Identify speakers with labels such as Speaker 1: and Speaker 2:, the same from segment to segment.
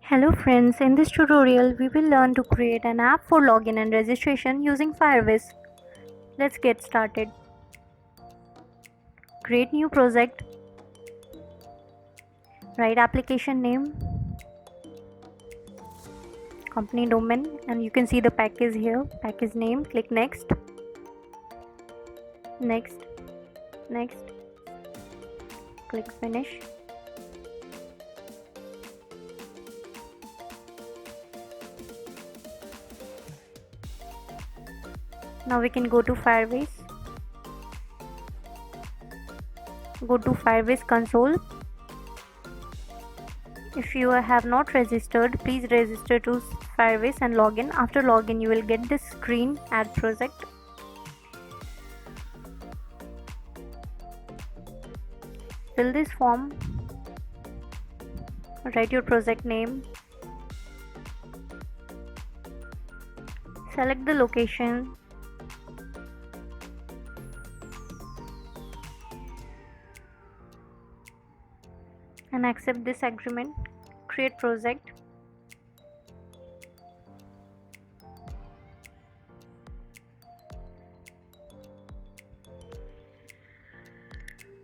Speaker 1: Hello friends, in this tutorial we will learn to create an app for login and registration using Firebase. Let's get started. Create new project, write application name, company domain, and you can see the package here, package name. Click next, next, next, click finish. Now we can go to Firebase. Go to Firebase console. If you have not registered, please register to Firebase and login. After login, you will get this screen, add project. Fill this form. Write your project name. Select the location. And accept this agreement. Create project.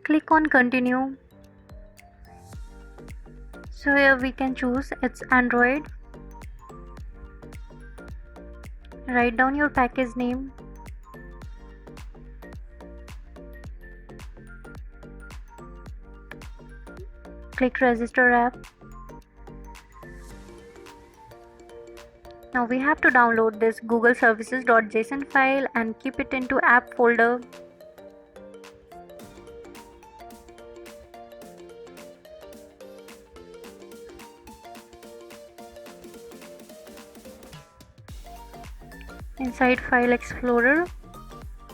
Speaker 1: Click on continue. So here we can choose it's Android. Write down your package name. Click register app. Now we have to download this Google services.json file and keep it into app folder. Inside File Explorer,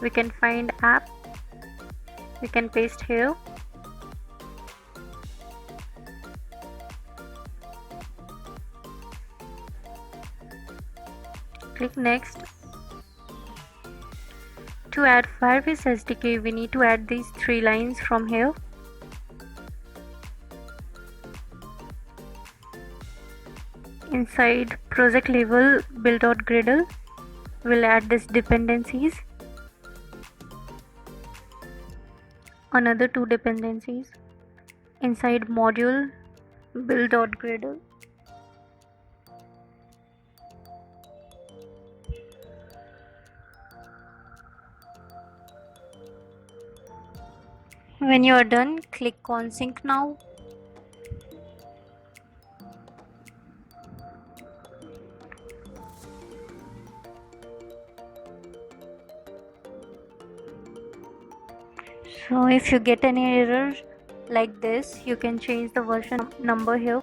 Speaker 1: we can find app. We can paste here. Click next. To add Firebase SDK, we need to add these 3 lines from here. Inside project label build.gradle, we'll add this dependencies. Another 2 dependencies. Inside module build.gradle. When you are done, click on sync now. So if you get any error like this, you can change the version number here.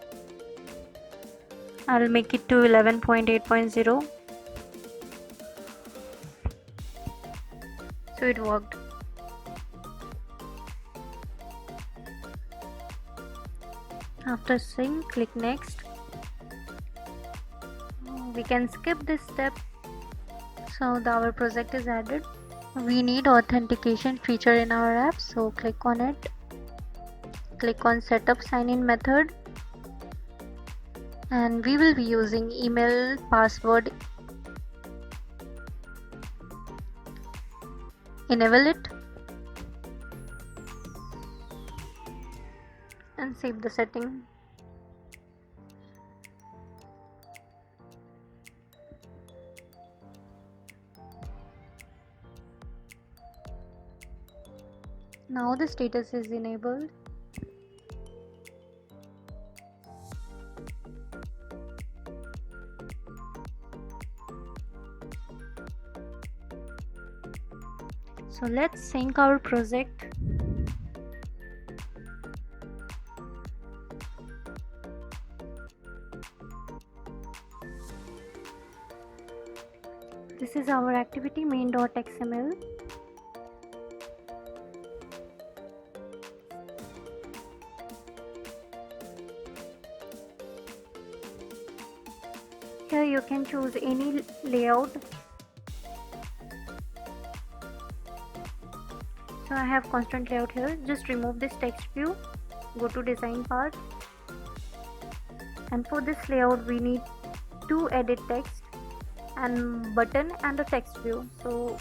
Speaker 1: I'll make it to 11.8.0. So it worked. After sync, click next. We can skip this step. So our project is added. We need authentication feature in our app, so click on it. Click on setup sign-in method, and we will be using email password. Enable it and save the setting. Now the status is enabled. So let's sync our project. This is our activity main.xml. Here you can choose any layout. So I have constant layout here. Just remove this text view, go to design part And for this layout we need to edit text and button and a text view. So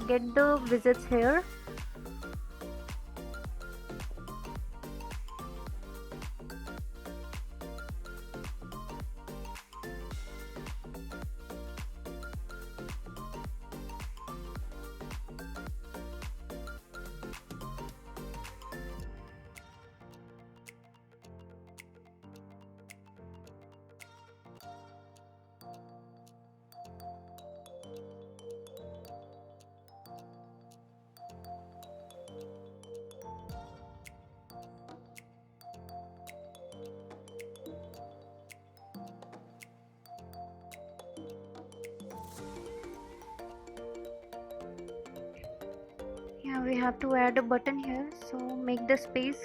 Speaker 1: get the widgets here. Yeah, we have to add a button here, so make the space.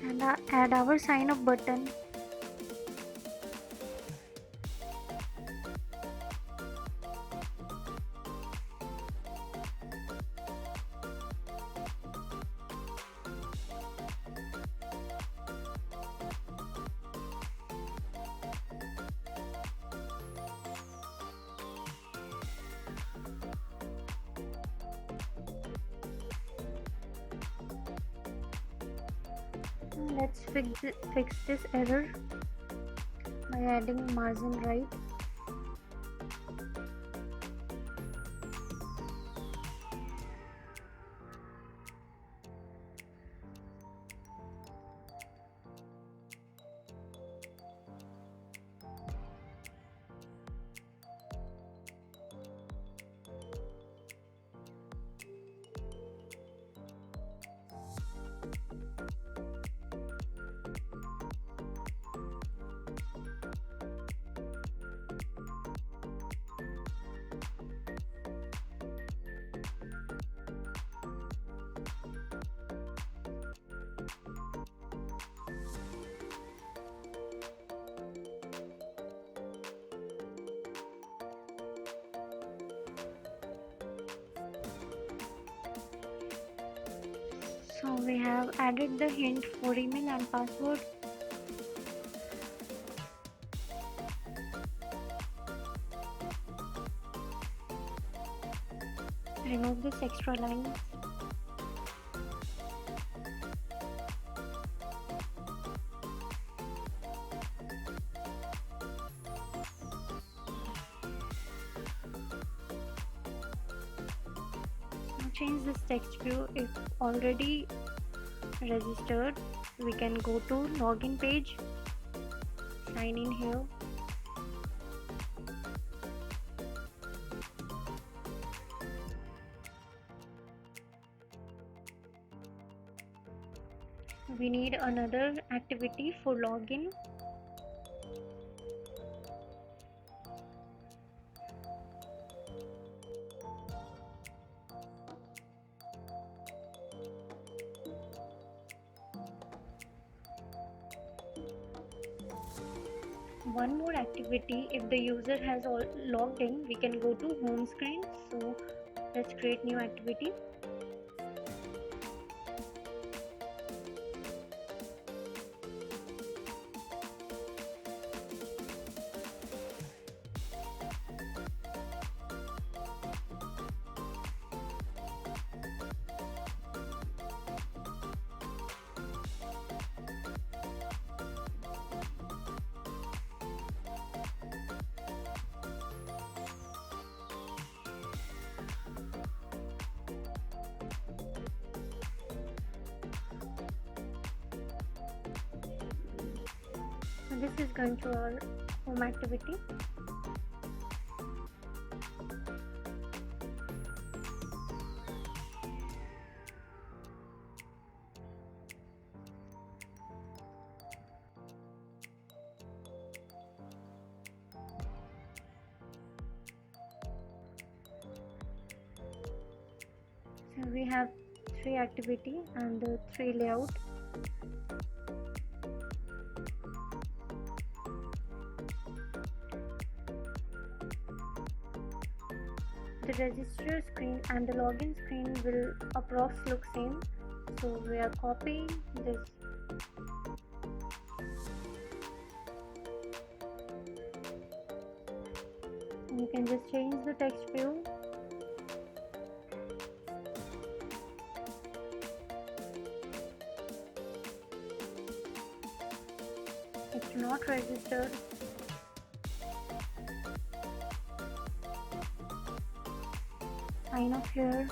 Speaker 1: And add our sign up button. Let's fix this error by adding margin right. So we have added the hint for email and password. Remove this extra line. Change this text view. If already registered, we can go to login page, sign in here. We need another activity for login. One more activity, if the user has all logged in, we can go to home screen. So let's create new activity. So this is going to our home activity. So we have 3 activity and 3 layout. The register screen and the login screen will approx look same. So we are copying this. You can just change the text view. It's not registered. Sign up here.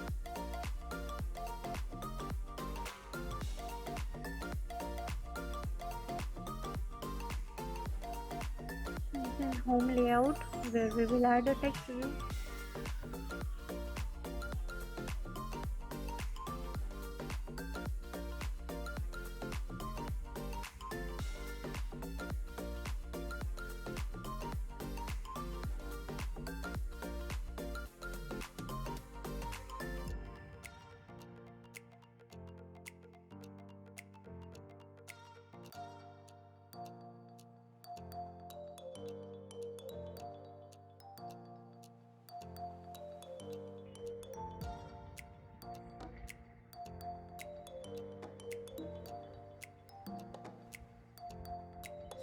Speaker 1: This is home layout where we will add a text view.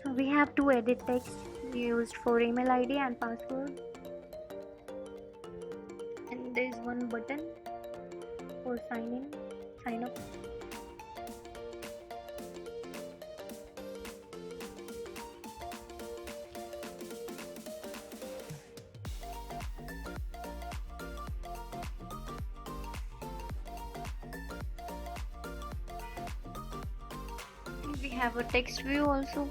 Speaker 1: So we have to edit text used for email ID and password, and there is one button for sign up. We have a text view also.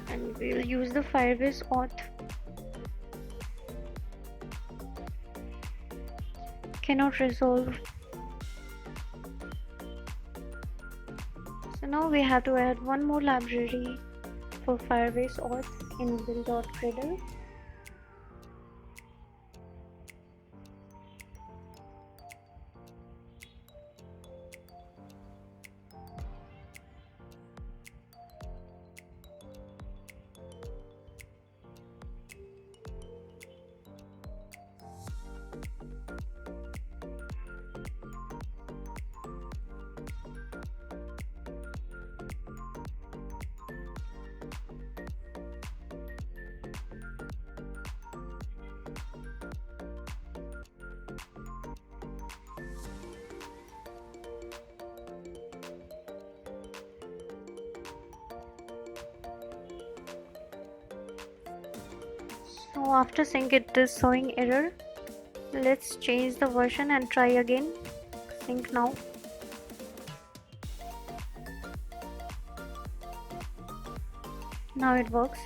Speaker 1: And we'll use the Firebase auth. Cannot resolve. So now we have to add one more library for Firebase auth in build.gradle. So after sync it is showing error. Let's change the version and try again. Sync now. Now it works.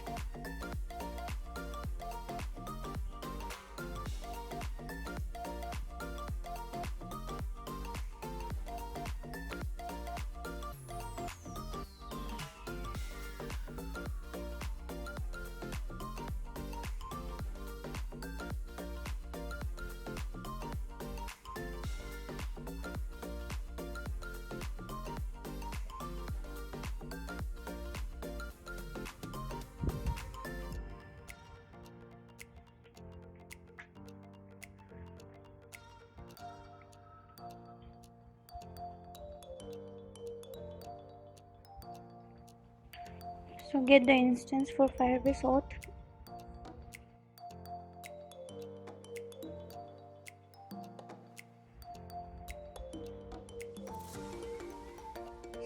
Speaker 1: So get the instance for Firebase auth.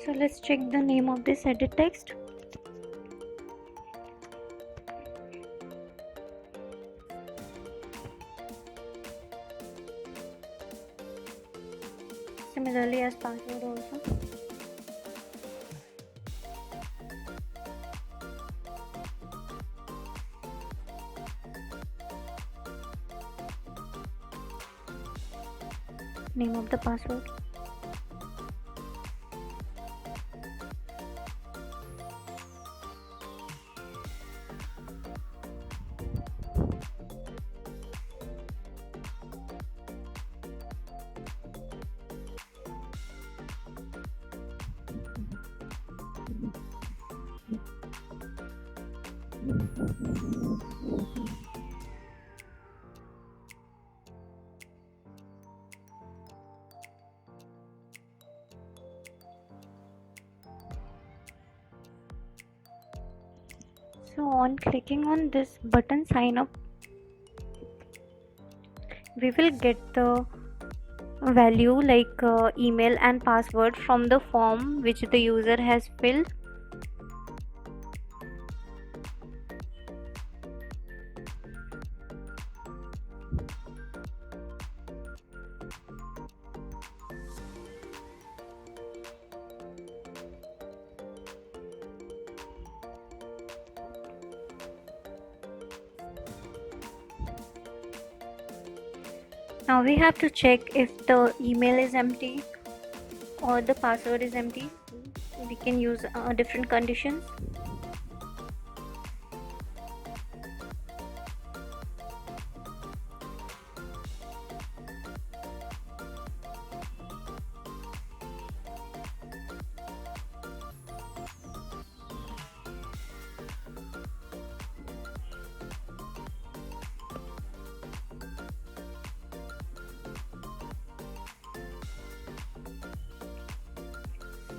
Speaker 1: So let's check the name of this edit text. Similarly as password also. Name of the password. So on clicking on this button sign up, we will get the value like email and password from the form which the user has filled. Now we have to check if the email is empty or the password is empty. We can use different conditions.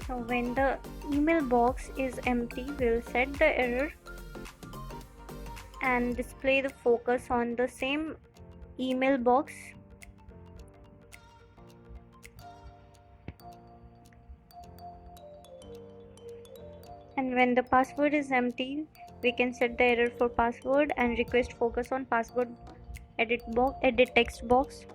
Speaker 1: So when the email box is empty, we'll set the error and display the focus on the same email box. And when the password is empty, we can set the error for password and request focus on password edit text box.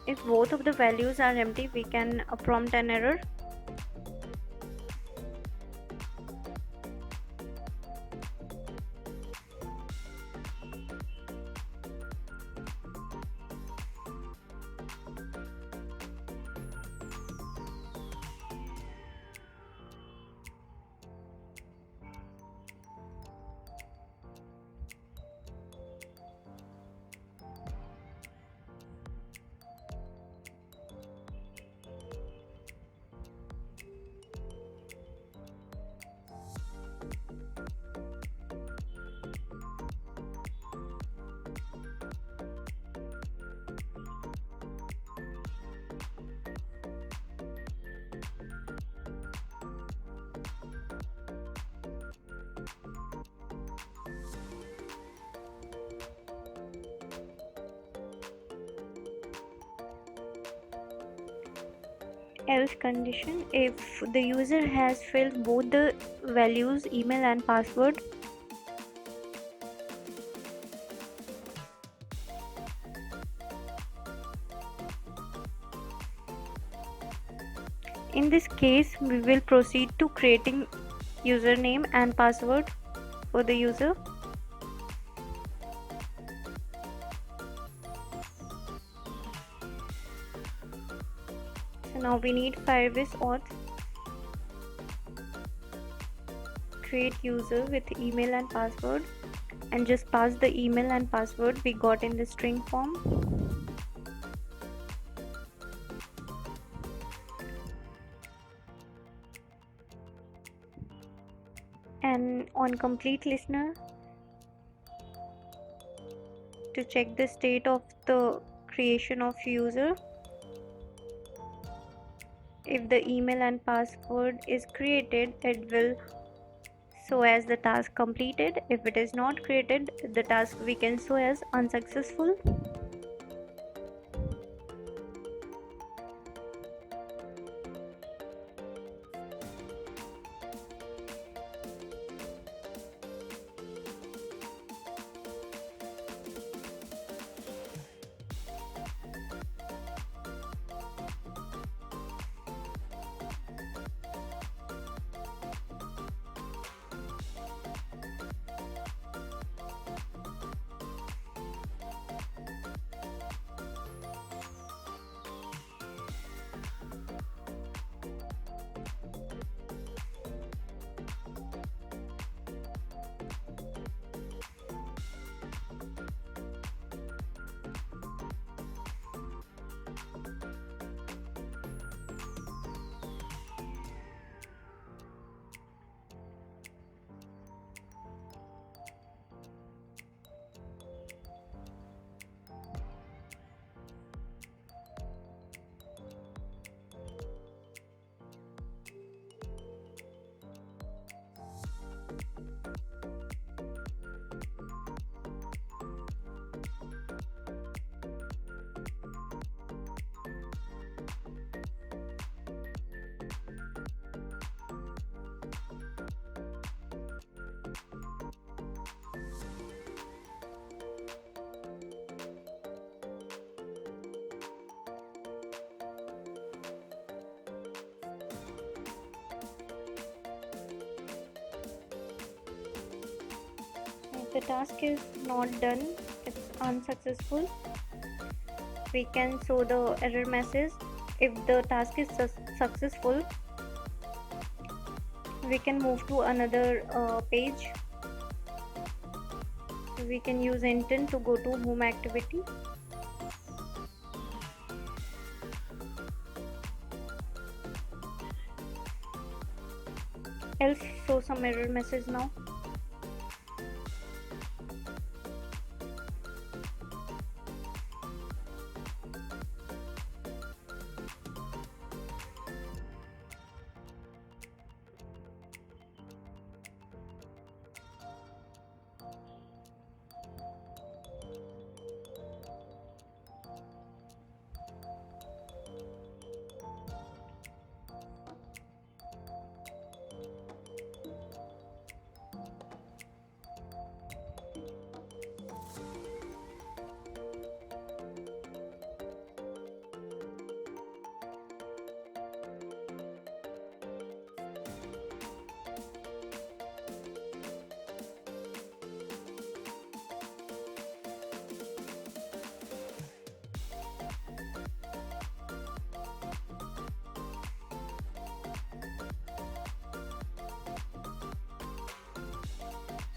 Speaker 1: If both of the values are empty, we can prompt an error. Else condition: if the user has filled both the values, email and password, in this case we will proceed to creating username and password for the user. So now we need Firebase auth, create user with email and password, and just pass the email and password we got in the string form. And on complete listener, to check the state of the creation of user, if the email and password is created, it will show as the task completed. If it is not created, the task we can show as unsuccessful. the task is not done, it's unsuccessful, we can show the error message. If the task is successful, we can move to another page. We can use intent to go to home activity. Else show some error message now.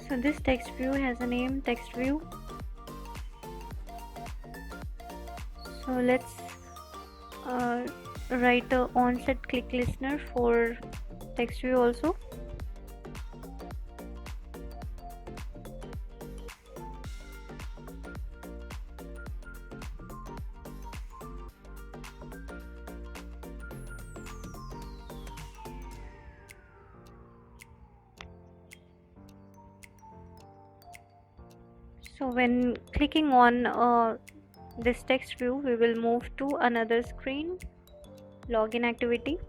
Speaker 1: So this text view has a name, text view. So let's write a onset click listener for text view also. So when clicking on this text view, we will move to another screen, login activity.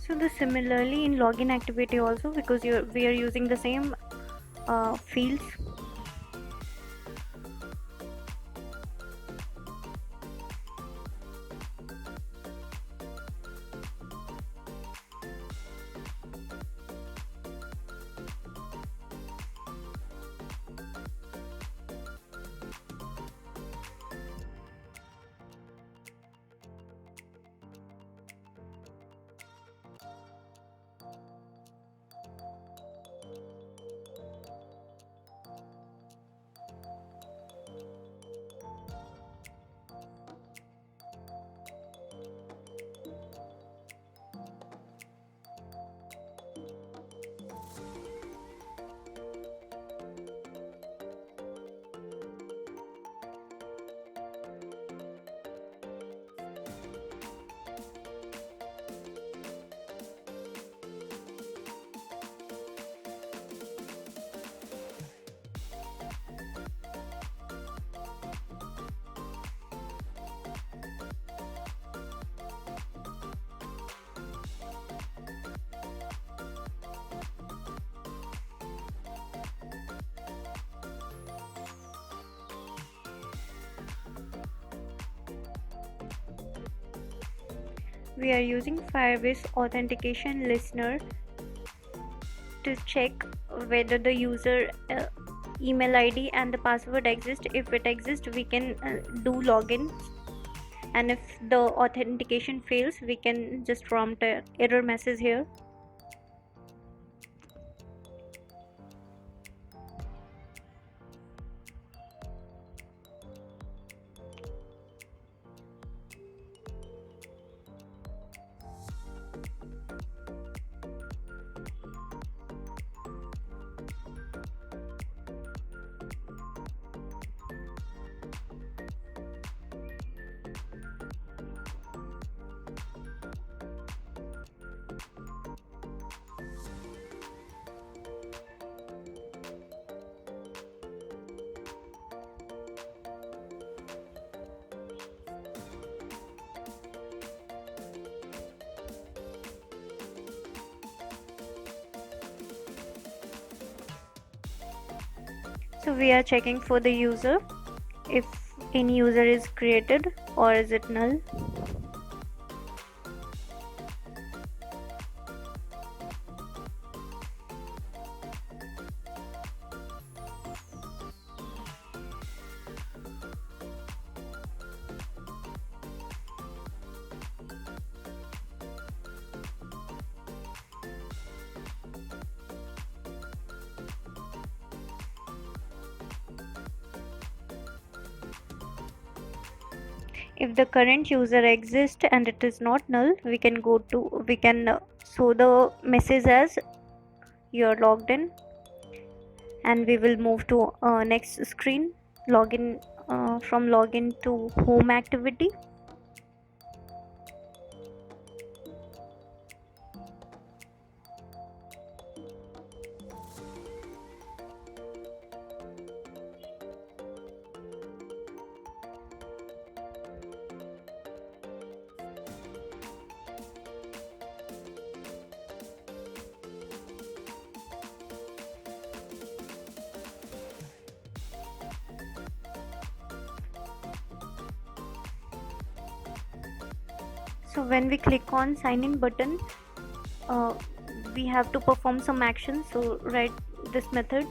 Speaker 1: So the similarly in login activity also, because we are using the same fields. We are using Firebase Authentication Listener to check whether the user email ID and the password exist. If it exists, we can do login, and if the authentication fails, we can just prompt an error message here. So we are checking for the user, if any user is created or is it null. If the current user exists and it is not null, we can show the message as you're logged in, and we will move to next screen, login, from login to home activity. So when we click on sign in button, we have to perform some action. So write this method.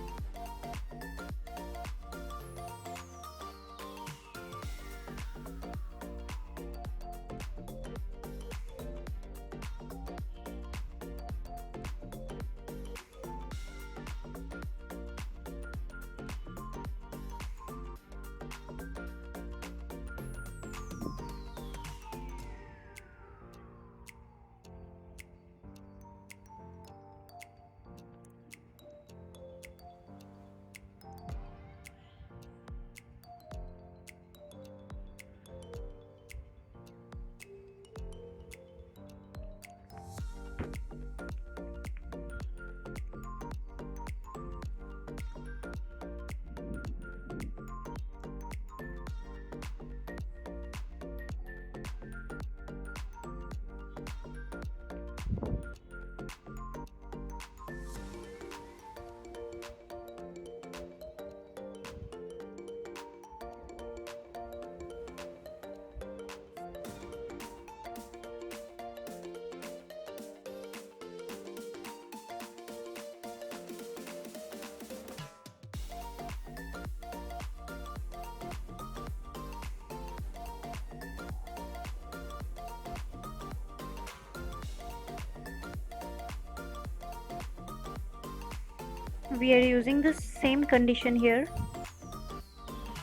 Speaker 1: We are using the same condition here,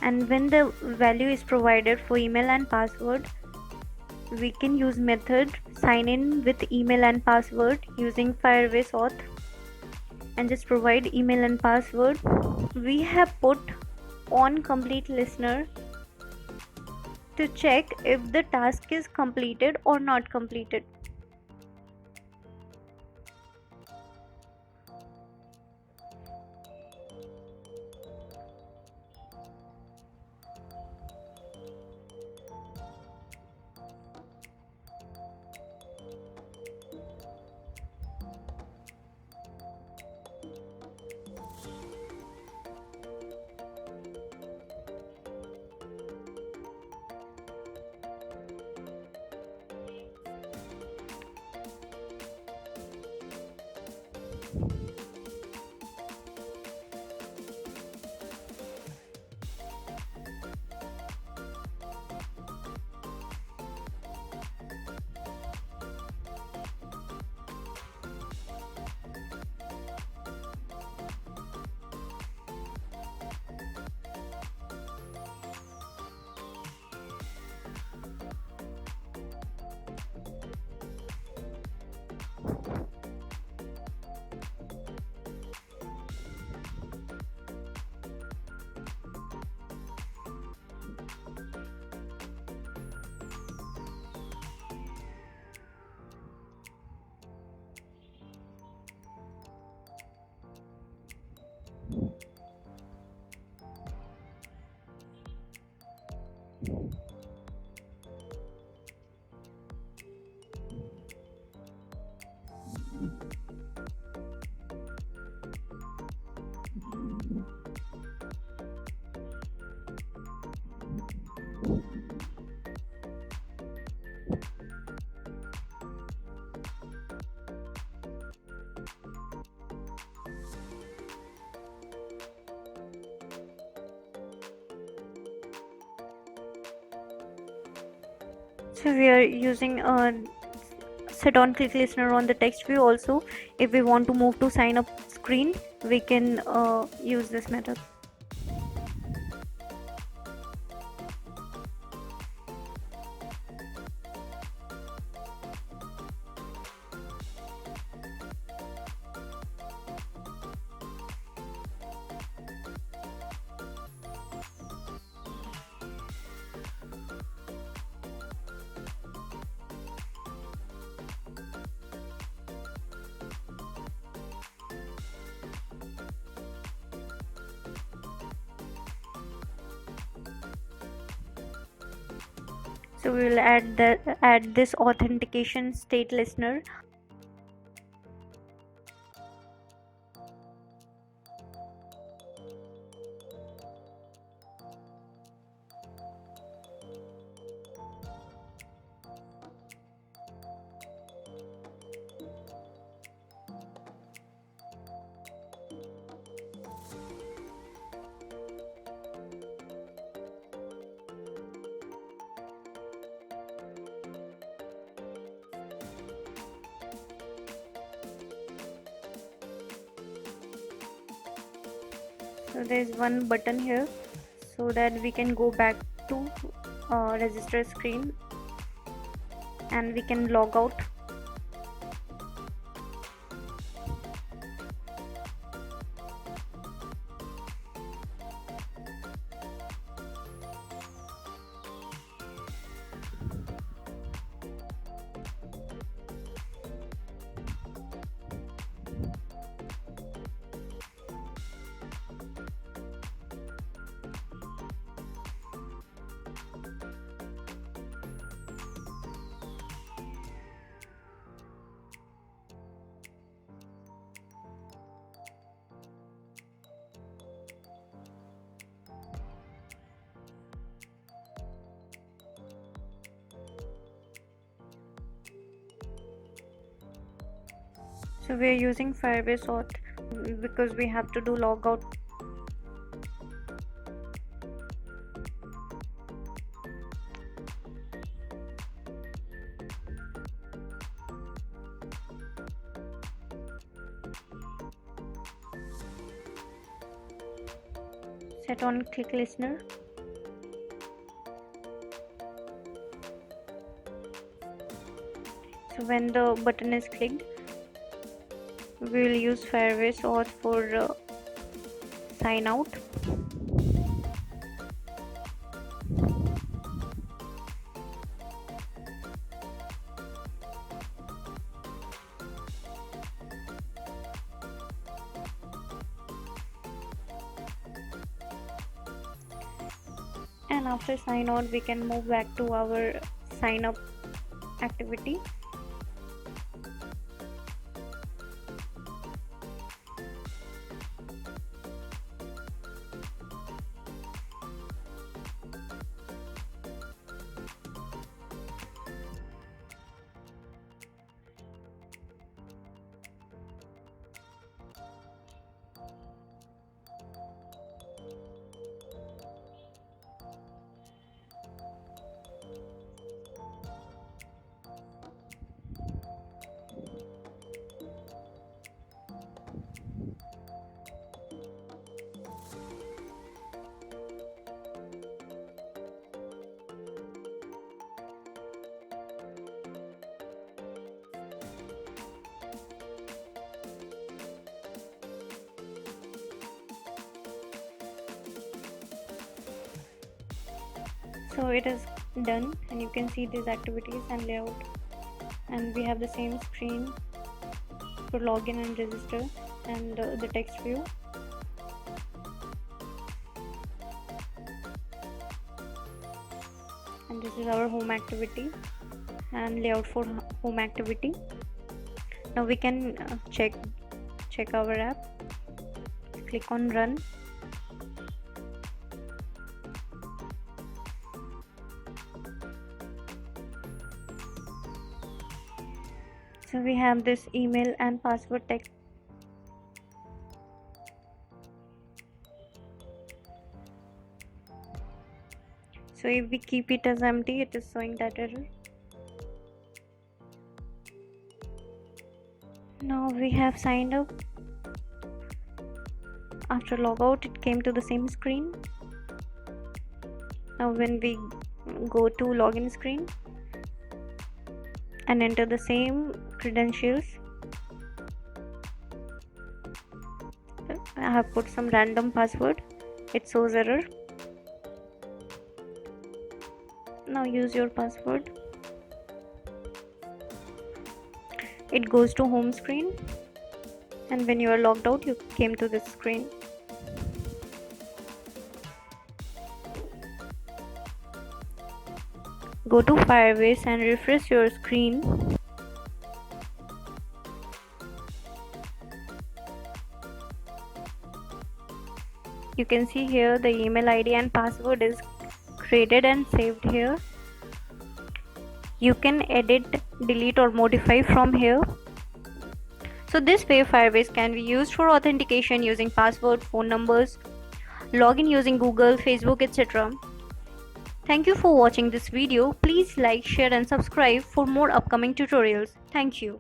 Speaker 1: and when the value is provided for email and password, we can use method sign in with email and password using Firebase auth, and just provide email and password. We have put on complete listener to check if the task is completed or not completed. So we are using a set on click listener on the text view also. If we want to move to sign up screen, we can use this method. So we will add this authentication state listener. So there is one button here so that we can go back to register screen and we can log out. So we are using Firebase auth because we have to do logout. Set on click listener. So when the button is clicked, we will use Firebase auth for sign out. And after sign out, we can move back to our sign up activity. So it is done and you can see these activities and layout, and we have the same screen for login and register and the text view. And this is our home activity and layout for home activity. Now we can check our app. Click on run. So we have this email and password text. So if we keep it as empty, it is showing that error. Now we have signed up. After logout, it came to the same screen. Now when we go to login screen and enter the same credentials, I have put some random password. It shows error. Now use your password. It goes to home screen, and when you are logged out, you came to this screen. Go to Firebase and refresh your screen. You can see here the email ID and password is created and saved here. You can edit, delete or modify from here. So this way Firebase can be used for authentication using password, phone numbers, login using Google, Facebook, etc. Thank you for watching this video. Please like, share and subscribe for more upcoming tutorials. Thank you.